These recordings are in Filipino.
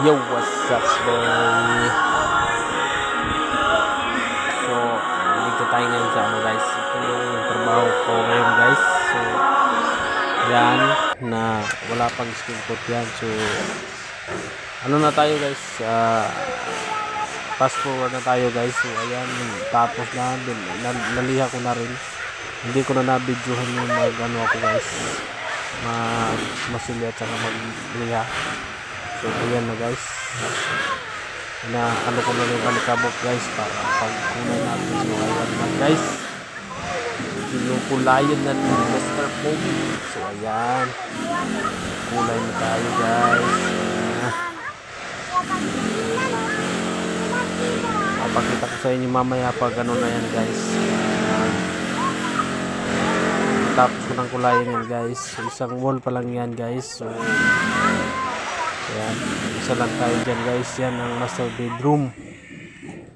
Yo, what's up, boy? So, dito tayo ngayon sa ano, guys. Ito yung trabaho ko ngayon, guys. So, yan, na wala pang skin coat yan. So, ano na tayo, guys? Fast forward na tayo, guys. So, ayan, tapos na, naliha ko na rin. Hindi ko na na-videohan yung ano ako, guys. Masili at saka magliha. So, ayan na, guys. Na ano ko na rin alikabok, guys, para pagkulay natin. So, ayan na, guys. Kinukulayan na ni Mr. Pogi. So, ayan. Kulay na tayo, guys. Papakita ko sa inyo mamaya pag ano na yan, guys. Tapos ko ng kulayan yan, guys. So, isang wall pa lang yan, guys. So, ayan, isa lang tayo dyan, guys. Yan ang master bedroom.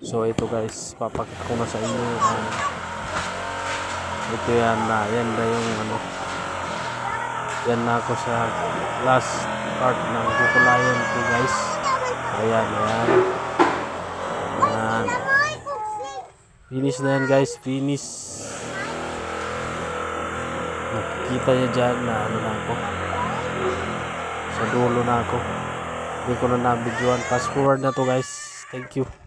So ito, guys, papakita ko na sa inyo. Ito yan na, yan na yung ano, yan na ako sa last part ng kukulayan ko, guys. Ayan, ayan, ayan. Finish na yan, guys, finish. Nakikita niya dyan na ano na ako, sa dulo na ako. Hindi ko na na-videoan. Fast forward na to, guys. Thank you.